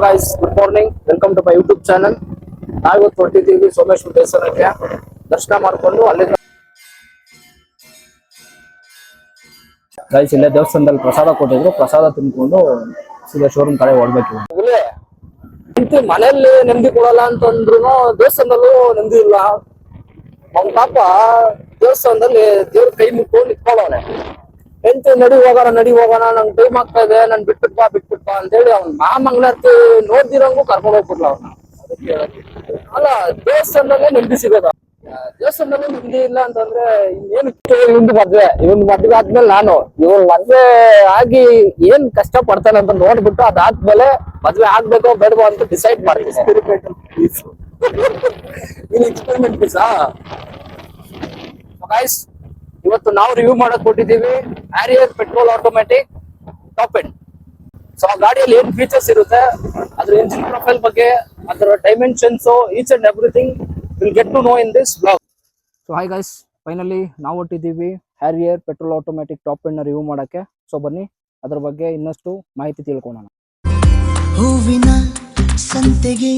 guys, good morning. Welcome to my YouTube channel. ನಾವಿವತ್ತು ಹೊರಟಿದ್ದೀವಿ ಸೋಮೇಶ್ವರ ದೇವಸ್ಥಾನಕ್ಕೆ ದರ್ಶನ ಮಾಡಿಕೊಂಡು ಅಲ್ಲಿಂದ ಗೈಸ್ ಇಲ್ಲೇ ದೇವಸ್ಥಾನದಲ್ಲಿ ಪ್ರಸಾದ ಕೊಟ್ಟಿದ್ರು. ಪ್ರಸಾದ ತಿನ್ಕೊಂಡು ಸೀದಾ ಶೋರೂಮ್ ಕಡೆ ಹೊರಡ್ಬೇಕು. ಮನೆಯಲ್ಲಿ ನೆಮ್ಮದಿ ಕೊಡಲ್ಲ ಅಂತಂದ್ರು ದೇವಸ್ಥಾನದಲ್ಲೂ ನೆಮ್ಮದಿ ಇಲ್ಲ. ಅವ್ನ ಪಾಪ ದೇವಸ್ಥಾನದಲ್ಲಿ ದೇವ್ರ ಕೈ ಮುಟ್ಕೊಂಡು ನಿಂತ್ಕೊಳ್ಳೋನೆ. ಎಂತ ನಡಿ ಹೋಗೋಣ ನಂಗೆ ಟೈಮ್ ಆಗ್ತಾ ಇದೆ, ನನ್ ಬಿಟ್ಬಿಟ್ ಬಾ ಅಂತೇಳಿ ಅವ್ನ ಮಂಗಳಾರತಿ ನೋಡ್ದಿರಂಗೂ ಕರ್ಕೊಂಡು ಹೋಗ್ಬಿಡ್ಲ ಅವ್ನ. ಅಲ್ಲ, ದೇವಸ್ಥಾನದಲ್ಲೇ ನೆಮ್ಮದಿ ಸಿಗೋದ. ದೇವಸ್ಥಾನದಲ್ಲೇ ನೆಮ್ಮದಿ ಇಲ್ಲ ಅಂತಂದ್ರೆ ಇನ್ನೇನು? ಇವನ್ ಮದ್ವೆ ಆದ್ಮೇಲೆ ಇವನ್ ಮದ್ವೆ ಆಗಿ ಏನ್ ಕಷ್ಟ ಪಡ್ತಾನೆ ಅಂತ ನೋಡ್ಬಿಟ್ಟು ಅದಾದ್ಮೇಲೆ ಮದ್ವೆ ಆಗ್ಬೇಕೋ ಬೇಡವೋ ಅಂತ ಡಿಸೈಡ್ ಮಾಡ್ತೀನಿ. Experiment Pisa guys. ಇವತ್ತು ನಾವು ರಿವ್ಯೂ ಮಾಡಕ್ ಕೊಟ್ಟಿದ್ದೀವಿ Harrier petrol automatic top end. So ಆ ಗಾಡಿಯಲ್ಲಿ ಏನ್ ಫೀಚರ್ಸ್ ಇರುತ್ತೆ, ಅದ್ರ ಇಂಜಿನ್ ಪ್ರೊಫೈಲ್ ಬಗ್ಗೆ, ಅದರ dimensions, each and everything will get to know in this blog. So hi guys, finally ನಾವು ಹೊಟ್ಟಿದ್ದೀವಿ Harrier petrol automatic top end ನ ರಿವ್ಯೂ ಮಾಡಕ್ಕೆ. ಸೊ ಬನ್ನಿ ಅದ್ರ ಬಗ್ಗೆ ಇನ್ನಷ್ಟು ಮಾಹಿತಿ ತಿಳ್ಕೊಳ್ಳೋಣ. ಹೂವಿನ ಸಂತೆಗೆ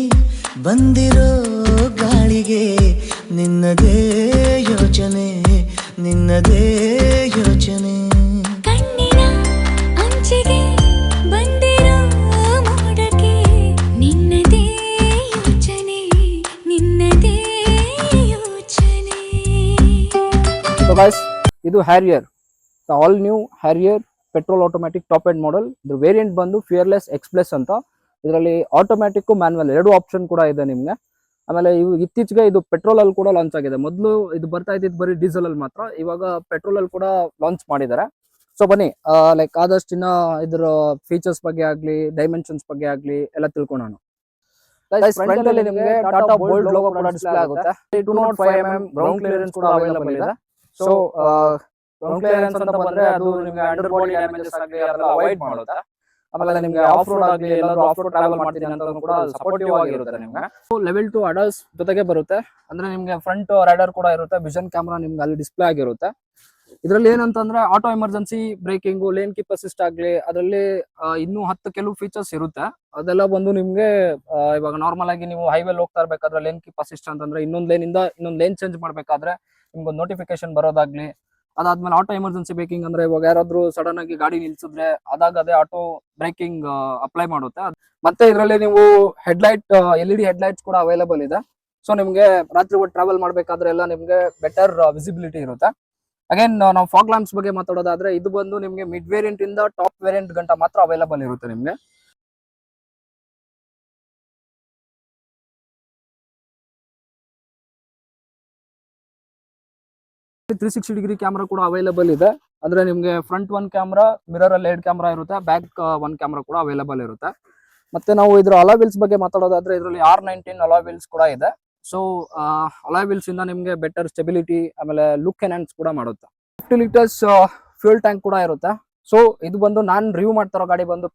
ಬಂದಿರೋ ಗಾಳಿಗೆ ನಿನ್ನದೇ ಯೋಚನೆ, ನಿನ್ನದೇ ಯೋಚನೆ. ಕಣ್ಣಿನ ಅಂಚಿಗೆ ಬಂದಿರೋ ಮೋಡಕ್ಕೆ ನಿನ್ನದೇ ಯೋಚನೆ, ನಿನ್ನದೇ ಯೋಚನೆ. ಸೊ ಗೈಸ್, ಇದು Harrier, the all new Harrier petrol automatic top end model. ಇದ್ರ ವೇರಿಯಂಟ್ ಬಂದು ಫಿಯರ್ಲೆಸ್ ಎಕ್ಸ್ಪ್ರೆಸ್ ಅಂತ. ಇದರಲ್ಲಿ ಆಟೋಮ್ಯಾಟಿಕ್ ಮ್ಯಾನ್ಯುವಲ್ ಎರಡು ಆಪ್ಷನ್ ಕೂಡ ಇದೆ ನಿಮ್ಗೆ. ಆಮೇಲೆ ಇತ್ತೀಚೆಗೆ ಇದು ಪೆಟ್ರೋಲ್ ಅಲ್ಲಿ ಕೂಡ ಲಾಂಚ್ ಆಗಿದೆ. ಮೊದಲು ಇದು ಬರ್ತಾ ಇದ್ದಿದ್ದು ಬರೀ ಡೀಸೆಲ್ ಅಲ್ಲಿ ಮಾತ್ರ, ಇವಾಗ ಪೆಟ್ರೋಲ್ ಅಲ್ಲಿ ಕೂಡ ಲಾಂಚ್ ಮಾಡಿದ್ದಾರೆ. ಸೊ ಬನ್ನಿ ಲೈಕ್ ಆದಷ್ಟು ಇನ್ನ ಇದ್ರ ಫೀಚರ್ಸ್ ಬಗ್ಗೆ ಆಗ್ಲಿ, ಡೈಮೆನ್ಷನ್ಸ್ ಬಗ್ಗೆ ಆಗ್ಲಿ ಎಲ್ಲ ತಿಳ್ಕೊಳ್ಳೋಣ. ಫ್ರಂಟ್ ಅಲ್ಲಿ ನಿಮಗೆ ಟಾಟಾ ಬೋಲ್ಡ್ ಲೋಗೋ ಕೂಡ ಡಿಸ್ಪ್ಲೇ ಆಗುತ್ತೆ. 205mm ಗ್ರೌಂಡ್ ಕ್ಲಿಯರೆನ್ಸ್ ಕೂಡ ಅವೈಲೇಬಲ್ ಇದೆ. ಸೊ ಗ್ರೌಂಡ್ ಕ್ಲಿಯರೆನ್ಸ್ ಅಂತ ಬಂದ್ರೆ ಅದು ನಿಮಗೆ ಅಂಡರ್ ಬಾಡಿ ಡ್ಯಾಮೇಜಸ್ ಆಗಲಿ ಅದೆಲ್ಲ ಅವಾಯ್ಡ್ ಮಾಡುತ್ತೆ. ಆಮೇಲೆ ನಿಮ್ಗೆ ಆಫ್ ರೋಡ್ ಆಗಲಿ, ಎಲ್ಲರೂ ಆಫ್ ರೋಡ್ ಟ್ರಾವೆಲ್ ಮಾಡ್ತೀನಿ ಅಂತ ಕೂಡ ಸಪೋರ್ಟಿವ್ ಆಗಿರುತ್ತೆ ನಿಮ್ಗೆ. ಲೆವೆಲ್ 2 ಅಡಾಸ್ ಜೊತೆಗೆ ಬರುತ್ತೆ. ಅಂದ್ರೆ ನಿಮ್ಗೆ ಫ್ರಂಟ್ ರೈಡರ್ ಕೂಡ ಇರುತ್ತೆ, ವಿಷನ್ ಕ್ಯಾಮ್ರಾ ನಿಮ್ಗೆ ಅಲ್ಲಿ ಡಿಸ್ಪ್ಲೇ ಆಗಿರುತ್ತೆ. ಇದ್ರಲ್ಲಿ ಏನಂತಂದ್ರೆ auto emergency breaking, lane keep assist ಆಗ್ಲಿ, ಅದರಲ್ಲಿ ಇನ್ನೂ 10 ಕೆಲವು ಫೀಚರ್ಸ್ ಇರುತ್ತೆ. ಅದೆಲ್ಲ ಬಂದು ನಿಮ್ಗೆ ಇವಾಗ ನಾರ್ಮಲ್ ಆಗಿ ನೀವು ಹೈವೇಲಿ ಹೋಗ್ತಾ ಇರ್ಬೇಕಾದ್ರೆ ಲೇನ್ ಕೀಪ್ ಅಸಿಸ್ಟ್ ಅಂತಂದ್ರೆ ಇನ್ನೊಂದ್ ಲೇನ್ ಇಂದ ಇನ್ನೊಂದ್ ಲೇನ್ ಚೇಂಜ್ ಮಾಡ್ಬೇಕಾದ್ರೆ ನಿಮ್ಗೊಂದು ನೋಟಿಫಿಕೇಶನ್ ಬರೋದಾಗ್ಲಿ. ಅದಾದ್ಮೇಲೆ ಆಟೋ ಎಮರ್ಜೆನ್ಸಿ ಬ್ರೇಕಿಂಗ್ ಅಂದ್ರೆ ಇವಾಗ ಯಾರಾದ್ರೂ ಸಡನ್ ಆಗಿ ಗಾಡಿ ನಿಲ್ಸಿದ್ರೆ ಅದೇ ಆಟೋ ಬ್ರೇಕಿಂಗ್ ಅಪ್ಲೈ ಮಾಡುತ್ತೆ. ಮತ್ತೆ ಇದರಲ್ಲಿ ನೀವು ಹೆಡ್ಲೈಟ್, LED ಹೆಡ್ಲೈಟ್ಸ್ ಕೂಡ ಅವೈಲೇಬಲ್ ಇದೆ. ಸೊ ನಿಮ್ಗೆ ರಾತ್ರಿ ಹೊತ್ತು ಟ್ರಾವೆಲ್ ಮಾಡ್ಬೇಕಾದ್ರೆ ಎಲ್ಲ ನಿಮ್ಗೆ ಬೆಟರ್ ವಿಸಿಬಿಲಿಟಿ ಇರುತ್ತೆ. ಅಗೇನ್ ನಾವು ಫಾಗ್ ಲ್ಯಾಂಪ್ಸ್ ಬಗ್ಗೆ ಮಾತಾಡೋದಾದ್ರೆ ಇದು ಬಂದು ನಿಮ್ಗೆ ಮಿಡ್ ವೇರಿಯಂಟ್ ಇಂದ ಟಾಪ್ ವೇರಿಯಂಟ್ ಗಂಟ ಮಾತ್ರ ಅವೈಲೇಬಲ್ ಇರುತ್ತೆ ನಿಮ್ಗೆ. ತ್ರೀ 360 ಡಿಗ್ರಿ ಕ್ಯಾಮ್ರಾ ಕೂಡ ಅವೈಲೇಬಲ್ ಇದೆ. ಅಂದ್ರೆ ನಿಮ್ಗೆ ಫ್ರಂಟ್ 1 ಕ್ಯಾಮ್ರಾ, ಮಿರರ್ ಅಲ್ಲಿ 2 ಕ್ಯಾಮ್ರಾ ಇರುತ್ತೆ, ಬ್ಯಾಕ್ 1 ಕ್ಯಾಮ್ರಾ ಕೂಡ ಅವೈಲೇಬಲ್ ಇರುತ್ತೆ. ಮತ್ತೆ ನಾವು ಇದ್ರ ಅಲಾಯ್ ವೀಲ್ಸ್ ಬಗ್ಗೆ ಮಾತಾಡೋದಾದ್ರೆ ಇದರಲ್ಲಿ R19 ಅಲಾಯ್ ವೀಲ್ಸ್ ಕೂಡ ಇದೆ. ಸೊ ಅಲಾಯ್ ವೀಲ್ಸ್ ಇಂದ ನಿಮ್ಗೆ ಬೆಟರ್ ಸ್ಟೆಬಿಲಿಟಿ ಆಮೇಲೆ ಲುಕ್ ಎನ್ಹಾನ್ಸ್ ಕೂಡ ಮಾಡುತ್ತೆ. 50 ಲೀಟರ್ಸ್ ಫ್ಯೂಲ್ ಟ್ಯಾಂಕ್ ಕೂಡ ಇರುತ್ತೆ. ಸೊ ಇದು ಬಂದು ನಾನ್ ರಿವ್ಯೂ ಮಾಡ್ತಾರೋ ಗಾಡಿ ಬಂದು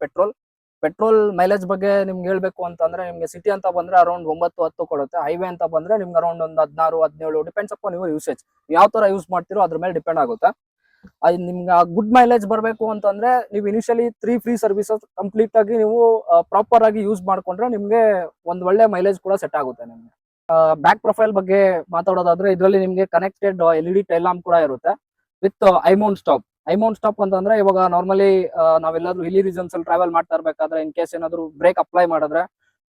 ಪೆಟ್ರೋಲ್ ಮೈಲೇಜ್ ಬಗ್ಗೆ ನಿಮ್ಗೆ ಹೇಳ್ಬೇಕು ಅಂತಂದ್ರೆ ನಿಮ್ಗೆ ಸಿಟಿ ಅಂತ ಬಂದ್ರೆ ಅರೌಂಡ್ 9-10 ಕೊಡುತ್ತೆ. ಹೈವೇ ಅಂತ ಬಂದ್ರೆ ನಿಮ್ಗೆ ಅರೌಂಡ್ ಒಂದು 16-17, ಡಿಪೆಂಡ್ಸ್ ಅಪ್ ನೀವು ಯೂಸೇಜ್ ಯಾವ ತರ ಯೂಸ್ ಮಾಡ್ತಿರೋ ಅದ್ರ ಮೇಲೆ ಡಿಪೆಂಡ್ ಆಗುತ್ತೆ. ನಿಮ್ಗೆ ಗುಡ್ ಮೈಲೇಜ್ ಬರಬೇಕು ಅಂತಂದ್ರೆ ನೀವು ಇನಿಷಿಯಲಿ 3 ಫ್ರೀ ಸರ್ವಿಸಸ್ ಕಂಪ್ಲೀಟ್ ಆಗಿ ನೀವು ಪ್ರಾಪರ್ ಆಗಿ ಯೂಸ್ ಮಾಡ್ಕೊಂಡ್ರೆ ನಿಮ್ಗೆ ಒಂದ್ ಒಳ್ಳೆ ಮೈಲೇಜ್ ಕೂಡ ಸೆಟ್ ಆಗುತ್ತೆ ನಿಮ್ಗೆ. ಬ್ಯಾಕ್ ಪ್ರೊಫೈಲ್ ಬಗ್ಗೆ ಮಾತಾಡೋದಾದ್ರೆ ಇದರಲ್ಲಿ ನಿಮ್ಗೆ ಕನೆಕ್ಟೆಡ್ LED ಟೈಲ್ ಲ್ಯಾಂಪ್ ಕೂಡ ಇರುತ್ತೆ ವಿತ್ ಐಮೌಂಟ್ ಸ್ಟಾಪ್ ಅಂತಂದ್ರೆ ಇವಾಗ ನಾರ್ಮಲಿ ನಾವೆಲ್ಲಾದ್ರೂ ಹಿಲಿ ರೀಜನ್ಸ್ ಅಲ್ಲಿ ಟ್ರಾವೆಲ್ ಮಾಡ್ತಾ ಇರ್ಬೇಕಾದ್ರೆ ಇನ್ ಕೇಸ್ ಏನಾದ್ರು ಬ್ರೇಕ್ ಅಪ್ಲೈ ಮಾಡಿದ್ರೆ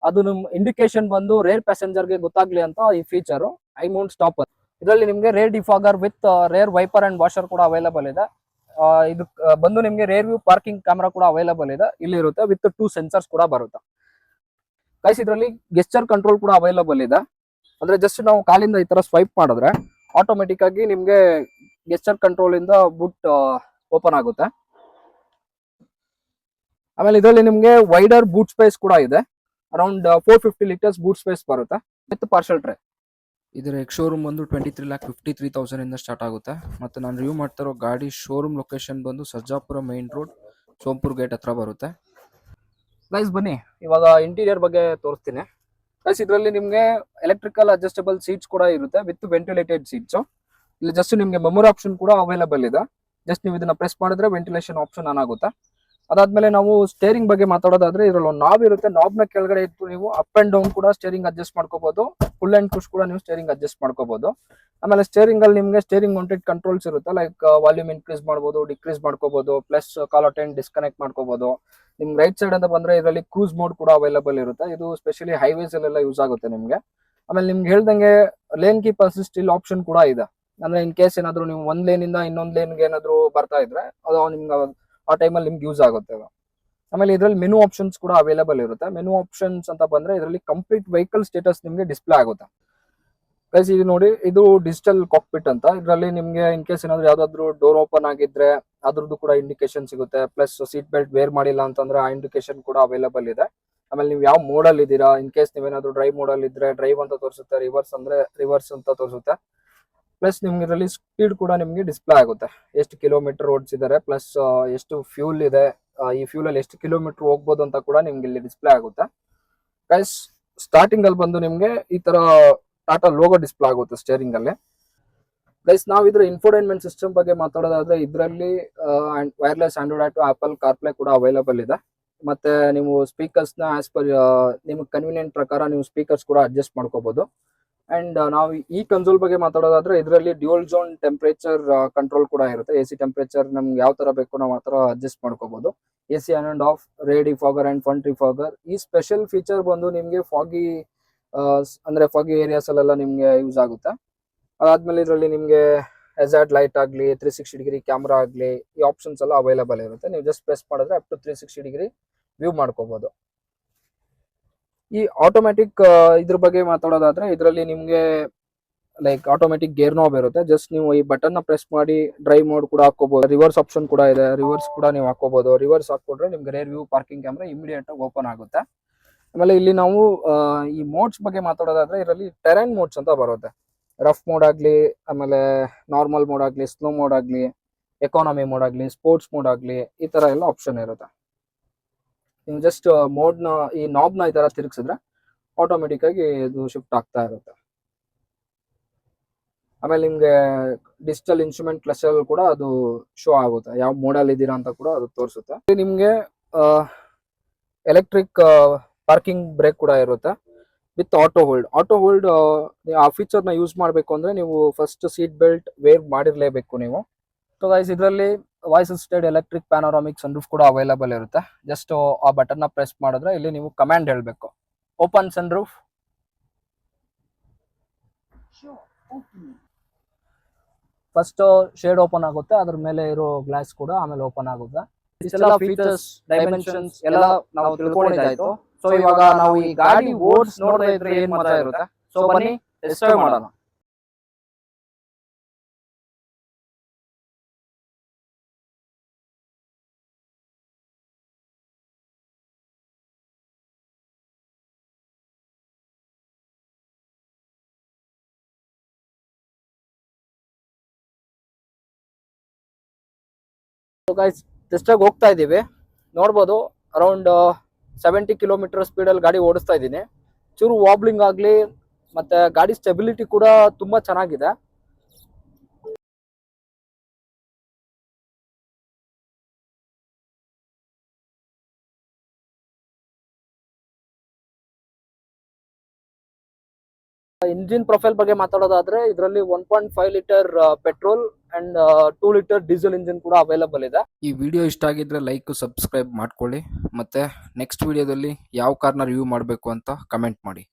ಅದು ನಿಮ್ ಇಂಡಿಕೇಶನ್ ಬಂದು ರೇರ್ ಪ್ಯಾಸೆಂಜರ್ ಗೆ ಗೊತ್ತಾಗ್ಲಿ ಅಂತ ಈ ಫೀಚರ್ ಐಮೌಂಟ್ ಸ್ಟಾಪ್. ಇದರಲ್ಲಿ ನಿಮ್ಗೆ rear defogger with rear wiper and washer ಕೂಡ ಅವೈಲೇಬಲ್ ಇದೆ. ಇದು ಬಂದು ನಿಮ್ಗೆ ರೇರ್ ವ್ಯೂ ಪಾರ್ಕಿಂಗ್ ಕ್ಯಾಮ್ರಾ ಕೂಡ ಅವೈಲೇಬಲ್ ಇದೆ, ಇಲ್ಲಿ ಇರುತ್ತೆ ವಿತ್ 2 ಸೆನ್ಸರ್ಸ್ ಕೂಡ ಬರುತ್ತೆ. ಗೈಸ್ ಇದರಲ್ಲಿ ಗೆಸ್ಚರ್ ಕಂಟ್ರೋಲ್ ಕೂಡ ಅವೈಲೇಬಲ್ ಇದೆ. ಅಂದ್ರೆ ಜಸ್ಟ್ ನಾವು ಕಾಲಿಂದ ಈ ತರ ಸ್ವೈಪ್ ಮಾಡಿದ್ರೆ ಆಟೋಮೆಟಿಕ್ ಆಗಿ ನಿಮ್ಗೆ ಗೆಸ್ಚರ್ ಕಂಟ್ರೋಲ್ ಇಂದ ಬೂಟ್ ಓಪನ್ ಆಗುತ್ತೆ. ಆಮೇಲೆ ಇದರಲ್ಲಿ ನಿಮ್ಗೆ ವೈಡರ್ ಬೂಟ್ ಸ್ಪೇಸ್ ಕೂಡ ಇದೆ. ಅರೌಂಡ್ 450 ಲೀಟರ್ಸ್ ಬೂಟ್ ಸ್ಪೇಸ್ ಬರುತ್ತೆ ವಿತ್ ಪಾರ್ಸಲ್ ಟ್ರೇ. ಇದರ ಶೋರೂಮ್ ಬಂದು 23,53,000 ಇಂದ ಸ್ಟಾರ್ಟ್ ಆಗುತ್ತೆ. ಮತ್ತು ನಾನು ರಿವ್ಯೂ ಮಾಡ್ತಿರೋ ಗಾಡಿ ಶೋರೂಮ್ ಲೊಕೇಶನ್ ಬಂದು Sarjapura main road, Sompur gate ಹತ್ರ ಬರುತ್ತೆ. ಗೈಸ್ ಬನ್ನಿ ಇವಾಗ ಇಂಟೀರಿಯರ್ ಬಗ್ಗೆ ತೋರಿಸ್ತೀನಿ. ಗೈಸ್ ಇದರಲ್ಲಿ ನಿಮ್ಗೆ ಎಲೆಕ್ಟ್ರಿಕಲ್ ಅಡ್ಜಸ್ಟಬಲ್ ಸೀಟ್ಸ್ ಕೂಡ ಇರುತ್ತೆ ವಿತ್ ವೆಂಟಿಲೇಟೆಡ್ ಸೀಟ್ಸ್. ಇಲ್ಲಿ ಜಸ್ಟ್ ನಿಮ್ಗೆ ಮೆಮೊರಿ ಆಪ್ಷನ್ ಕೂಡ ಅವೈಲೇಬಲ್ ಇದೆ. ಜಸ್ಟ್ ನೀವು ಇದನ್ನ ಪ್ರೆಸ್ ಮಾಡಿದ್ರೆ ವೆಂಟಿಲೇಷನ್ ಆಪ್ಷನ್ ಆನ್ ಆಗುತ್ತೆ. ಅದಾದ್ಮೇಲೆ ನಾವು ಸ್ಟೇರಿಂಗ್ ಬಗ್ಗೆ ಮಾತಾಡೋದಾದ್ರೆ ಇದ್ರಲ್ಲಿ ಒಂದು ನಾಬ್ ಇರುತ್ತೆ, ನಾಬ್ ನ ಕೆಳಗಡೆ ಇಟ್ಟು ನೀವು ಅಪ್ ಅಂಡ್ ಡೌನ್ ಕೂಡ ಸ್ಟೇರಿಂಗ್ ಅಡ್ಜಸ್ಟ್ ಮಾಡ್ಕೋಬಹುದು, ಫುಲ್ ಅಂಡ್ ಪುಷ್ ಕೂಡ ನೀವು ಸ್ಟೇರಿಂಗ್ ಅಡ್ಜಸ್ಟ್ ಮಾಡ್ಕೋಬಹುದು. ಆಮೇಲೆ ಸ್ಟೇರಿಂಗ್ ಅಲ್ಲಿ ನಿಮ್ಗೆ ಸ್ಟೇರಿಂಗ್ ಮೌಂಟೆಡ್ ಕಂಟ್ರೋಲ್ಸ್ ಇರುತ್ತೆ, ಲೈಕ್ ವಾಲ್ಯೂಮ್ ಇನ್ಕ್ರೀಸ್ ಮಾಡಬಹುದು, ಡಿಕ್ರೀಸ್ ಮಾಡ್ಕೋಬಹುದು, ಪ್ಲಸ್ ಕಾಲ್ ಅಟೆಂಡ್ ಡಿಸ್ಕನೆಕ್ಟ್ ಮಾಡ್ಕೋಬಹುದು. ನಿಮ್ಗೆ ರೈಟ್ ಸೈಡ್ ಅಂತ ಬಂದ್ರೆ ಇದರಲ್ಲಿ ಕ್ರೂಸ್ ಮೋಡ್ ಕೂಡ ಅವೈಲೇಬಲ್ ಇರುತ್ತೆ, ಇದು ಸ್ಪೆಷಲಿ ಹೈವೇಸ್ ಅಲ್ಲೆಲ್ಲ ಯೂಸ್ ಆಗುತ್ತೆ ನಿಮ್ಗೆ. ಆಮೇಲೆ ನಿಮ್ಗೆ ಹೇಳ್ದಂಗೆ ಲೇನ್ ಕೀಪ್ ಅಸಿಸ್ಟ್ ಇಲ್ಲಿ ಆಪ್ಷನ್ ಕೂಡ ಇದೆ, ಅಂದ್ರೆ ಇನ್ ಕೇಸ್ ಏನಾದ್ರು ನೀವು ಒಂದ್ ಲೇನ್ ಇಂದ ಇನ್ನೊಂದ್ ಲೇನ್ಗೆ ಏನಾದ್ರು ಬರ್ತಾ ಇದ್ರೆ ಅದು ನಿಮ್ಗೆ ಆ ಟೈಮಲ್ಲಿ ನಿಮ್ಗೆ ಯೂಸ್ ಆಗುತ್ತೆ ಅದು. ಆಮೇಲೆ ಇದರಲ್ಲಿ ಮೆನು ಆಪ್ಷನ್ಸ್ ಕೂಡ ಅವೈಲೇಬಲ್ ಇರುತ್ತೆ. ಮೆನು ಆಪ್ಷನ್ಸ್ ಅಂತ ಬಂದ್ರೆ ಇದರಲ್ಲಿ ಕಂಪ್ಲೀಟ್ ವೆಹಿಕಲ್ ಸ್ಟೇಟಸ್ ನಿಮ್ಗೆ ಡಿಸ್ಪ್ಲೇ ಆಗುತ್ತೆ. ಗೈಸ್ ಇದು ನೋಡಿ, ಇದು ಡಿಜಿಟಲ್ ಕಾಕ್ಪಿಟ್ ಅಂತ. ಇದರಲ್ಲಿ ನಿಮ್ಗೆ ಇನ್ ಕೇಸ್ ಏನಾದ್ರು ಯಾವ್ದಾದ್ರು ಡೋರ್ ಓಪನ್ ಆಗಿದ್ರೆ ಅದ್ರದ್ದು ಕೂಡ ಇಂಡಿಕೇಶನ್ ಸಿಗುತ್ತೆ, ಪ್ಲಸ್ ಸೀಟ್ ಬೆಲ್ಟ್ ವೇರ್ ಮಾಡಿಲ್ಲ ಅಂತಂದ್ರೆ ಆ ಇಂಡಿಕೇಶನ್ ಕೂಡ ಅವೈಲೇಬಲ್ ಇದೆ. ಆಮೇಲೆ ನೀವು ಯಾವ ಮೋಡಲ್ ಇದ್ದೀರಾ, ಇನ್ ಕೇಸ್ ನೀವೇನಾದ್ರು ಡ್ರೈವ್ ಮೋಡಲ್ ಇದ್ರೆ ಡ್ರೈವ್ ಅಂತ ತೋರಿಸುತ್ತೆ, ರಿವರ್ಸ್ ಅಂದ್ರೆ ರಿವರ್ಸ್ ಅಂತ ತೋರಿಸುತ್ತೆ. ಪ್ಲಸ್ ನಿಮ್ಗೆ ಇದರಲ್ಲಿ ಸ್ಪೀಡ್ ಕೂಡ ನಿಮ್ಗೆ ಡಿಸ್ಪ್ಲೇ ಆಗುತ್ತೆ, ಎಷ್ಟು ಕಿಲೋಮೀಟರ್ ಓಡಿಸಿದ್ದಾರೆ, ಪ್ಲಸ್ ಎಷ್ಟು ಫ್ಯೂಲ್ ಇದೆ, ಈ ಫ್ಯೂಲ್ ಅಲ್ಲಿ ಎಷ್ಟು ಕಿಲೋಮೀಟರ್ ಹೋಗ್ಬೋದು ಅಂತ ಕೂಡ ನಿಮ್ಗೆ ಇಲ್ಲಿ ಡಿಸ್ಪ್ಲೇ ಆಗುತ್ತೆ. ಗೈಸ್ ಸ್ಟಾರ್ಟಿಂಗ್ ಅಲ್ಲಿ ಬಂದು ನಿಮ್ಗೆ ಈ ತರ ಟಾಟಾ ಲೋಗೋ ಡಿಸ್ಪ್ಲೇ ಆಗುತ್ತೆ ಸ್ಟೇರಿಂಗ್ ಅಲ್ಲಿ. ಗೈಸ್ ನಾವು ಇದ್ರ ಇನ್ಫೋಟೈನ್ಮೆಂಟ್ ಸಿಸ್ಟಮ್ ಬಗ್ಗೆ ಮಾತಾಡೋದಾದ್ರೆ ಇದರಲ್ಲಿ wireless Android auto, apple CarPlay ಕೂಡ ಅವೈಲೇಬಲ್ ಇದೆ. ಮತ್ತೆ ನೀವು ಸ್ಪೀಕರ್ಸ್ ನ ಆಸ್ ಪರ್ ನಿಮ್ಗೆ ಕನ್ವಿನಿಯಂಟ್ ಪ್ರಕಾರ ನೀವು ಸ್ಪೀಕರ್ಸ್ ಕೂಡ ಅಡ್ಜಸ್ಟ್ ಮಾಡ್ಕೋಬಹುದು. ಅಂಡ್ ನಾವು ಈ ಕನ್ಸೋಲ್ ಬಗ್ಗೆ ಮಾತಾಡೋದಾದ್ರೆ ಇದರಲ್ಲಿ ಡ್ಯೂಯಲ್ ಝೋನ್ ಟೆಂಪರೇಚರ್ ಕಂಟ್ರೋಲ್ ಕೂಡ ಇರುತ್ತೆ. ಎಸಿ ಟೆಂಪರೇಚರ್ ನಮ್ಗೆ ಯಾವ ತರ ಬೇಕು ನಾವು ಆ ತರ ಅಡ್ಜಸ್ಟ್ ಮಾಡ್ಕೋಬಹುದು. AC on and off, rear defogger and front defogger. ಈ ಸ್ಪೆಷಲ್ ಫೀಚರ್ ಬಂದು ನಿಮ್ಗೆ ಫಾಗಿ ಅಂದ್ರೆ ಫಾಗಿ ಏರಿಯಾಸ್ ಅಲ್ಲೆಲ್ಲ ನಿಮ್ಗೆ ಯೂಸ್ ಆಗುತ್ತೆ. ಅದಾದ್ಮೇಲೆ ಇದರಲ್ಲಿ ನಿಮ್ಗೆ ಹೆಜಾರ್ಡ್ ಲೈಟ್ ಆಗ್ಲಿ, 360 ಡಿಗ್ರಿ ಕ್ಯಾಮ್ರಾ ಆಗ್ಲಿ, ಈ ಆಪ್ಷನ್ಸ್ ಎಲ್ಲ ಅವೈಲೇಬಲ್ ಇರುತ್ತೆ. ನೀವು ಜಸ್ಟ್ ಪ್ರೆಸ್ ಮಾಡಿದ್ರೆ ಅಪ್ ಟು 360 ಡಿಗ್ರಿ ವ್ಯೂ ಮಾಡ್ಕೋಬಹುದು. ಈ ಆಟೋಮ್ಯಾಟಿಕ್ ಇದ್ರ ಬಗ್ಗೆ ಮಾತಾಡೋದಾದ್ರೆ ಇದರಲ್ಲಿ ನಿಮ್ಗೆ ಲೈಕ್ ಆಟೋಮ್ಯಾಟಿಕ್ ಗೇರ್ ನಾಬ್ ಇರುತ್ತೆ. ಜಸ್ಟ್ ನೀವು ಈ ಬಟನ್ ನ ಪ್ರೆಸ್ ಮಾಡಿ ಡ್ರೈವ್ ಮೋಡ್ ಕೂಡ ಹಾಕೋಬಹುದು. ರಿವರ್ಸ್ ಆಪ್ಷನ್ ಕೂಡ ಇದೆ, ರಿವರ್ಸ್ ಕೂಡ ನೀವು ಹಾಕೋಬಹುದು. ರಿವರ್ಸ್ ಹಾಕೊಂಡ್ರೆ ನಿಮ್ಗೆ rear view parking camera immediate ಆಗಿ ಓಪನ್ ಆಗುತ್ತೆ. ಆಮೇಲೆ ಇಲ್ಲಿ ನಾವು ಈ ಮೋಡ್ಸ್ ಬಗ್ಗೆ ಮಾತಾಡೋದಾದ್ರೆ ಇದರಲ್ಲಿ ಟೆರೈನ್ ಮೋಡ್ಸ್ ಅಂತ ಬರುತ್ತೆ. ರಫ್ ಮೋಡ್ ಆಗ್ಲಿ, ಆಮೇಲೆ ನಾರ್ಮಲ್ ಮೋಡ್ ಆಗ್ಲಿ, ಸ್ಲೋ ಮೋಡ್ ಆಗ್ಲಿ, ಎಕಾನಮಿ ಮೋಡ್ ಆಗ್ಲಿ, ಸ್ಪೋರ್ಟ್ಸ್ ಮೋಡ್ ಆಗ್ಲಿ, ಈ ತರ ಎಲ್ಲ ಆಪ್ಷನ್ ಇರುತ್ತೆ. ನೀವು ಜಸ್ಟ್ ಮೋಡ್ ನ ಈ ನಾಬ್ ನ ಈ ತರ ತಿರುಗಿಸಿದ್ರೆ ಆಟೋಮೆಟಿಕ್ ಆಗಿ ಇದು ಶಿಫ್ಟ್ ಆಗ್ತಾ ಇರುತ್ತೆ. ಆಮೇಲೆ ನಿಮ್ಗೆ ಡಿಜಿಟಲ್ ಇನ್ಸ್ಟ್ರೂಮೆಂಟ್ ಕ್ಲಸ್ಟರ್ ಕೂಡ ಅದು ಶೋ ಆಗುತ್ತೆ, ಯಾವ ಮೋಡಲ್ ಇದ್ದೀರಾ ಅಂತ ಕೂಡ ಅದು ತೋರಿಸುತ್ತೆ. ನಿಮ್ಗೆ ಎಲೆಕ್ಟ್ರಿಕ್ ಪಾರ್ಕಿಂಗ್ ಬ್ರೇಕ್ ಕೂಡ ಇರುತ್ತೆ with auto hold. Auto hold ಆ ಫೀಚರ್ ನ ಯೂಸ್ ಮಾಡಬೇಕು ಅಂದ್ರೆ ನೀವು ಫಸ್ಟ್ ಸೀಟ್ ಬೆಲ್ಟ್ ವೇರ್ ಮಾಡಿರ್ಲೇಬೇಕು ನೀವು. ಸೊ ಗೈಸ್ ಇದರಲ್ಲಿ voice assisted electric panoramic sunroof ಕೂಡ ಅವೈಲೇಬಲ್ ಇರುತ್ತೆ. ಜಸ್ಟ್ ಆ ಬಟನ್ ನ ಪ್ರೆಸ್ ಮಾಡಿದ್ರೆ ಇಲ್ಲಿ ನೀವು ಕಮಾಂಡ್ ಹೇಳಬೇಕು, open sunroof. First shade open ಆಗುತ್ತೆ, ಅದ್ರ ಮೇಲೆ ಇರೋ ಗ್ಲಾಸ್ ಕೂಡ ಆಮೇಲೆ ಓಪನ್ ಆಗುತ್ತೆ. ಇಷ್ಟೆಲ್ಲ ಫೀಚರ್ಸ್, ಡೈಮೆನ್ಷನ್ಸ್ ಎಲ್ಲ ನಾವು ತಿಳ್ಕೊಂಡಿದ್ದಾಯ್ತು. ಸೊ ಇವಾಗ ನಾವು ಈ ಗಾಡಿ ಓಡ್ಸ್ ನೋಡ್ತಾ ಇದ್ರೆ ಏನ್ ಮಜಾ ಇರುತ್ತೆ, ಸೊ ಬನ್ನಿ ಟೆಸ್ಟ್ ಡ್ರೈವ್ ಮಾಡೋಣ. ಸೊ ಗೈಸ್ ಟೆಸ್ಟ್ ಆಗಿ ಹೋಗ್ತಾ ಇದೀವಿ, ನೋಡ್ಬೋದು ಅರೌಂಡ್ 70 ಕಿಲೋಮೀಟರ್ ಸ್ಪೀಡ್ ಅಲ್ಲಿ ಗಾಡಿ ಓಡಿಸ್ತಾ ಇದ್ದೀನಿ. ಚೂರು ವಾಬ್ಲಿಂಗ್ ಆಗ್ಲಿ, ಮತ್ತೆ ಗಾಡಿ ಸ್ಟೆಬಿಲಿಟಿ ಕೂಡ ತುಂಬಾ ಚೆನ್ನಾಗಿದೆ. ಇಂಜಿನ್ ಪ್ರೊಫೈಲ್ ಬಗ್ಗೆ ಮಾತಾಡೋದಾದ್ರೆ ಇದರಲ್ಲಿ 1.5 litre petrol and 2 litre diesel engine ಕೂಡ ಅವೈಲೇಬಲ್ ಇದೆ. ಈ ವಿಡಿಯೋ ಇಷ್ಟ ಆಗಿದ್ರೆ ಲೈಕ್, ಸಬ್ಸ್ಕ್ರೈಬ್ ಮಾಡ್ಕೊಳ್ಳಿ. ಮತ್ತೆ ನೆಕ್ಸ್ಟ್ ವಿಡಿಯೋದಲ್ಲಿ ಯಾವ ಕಾರ್ನ ರಿವ್ಯೂ ಮಾಡಬೇಕು ಅಂತ ಕಮೆಂಟ್ ಮಾಡಿ.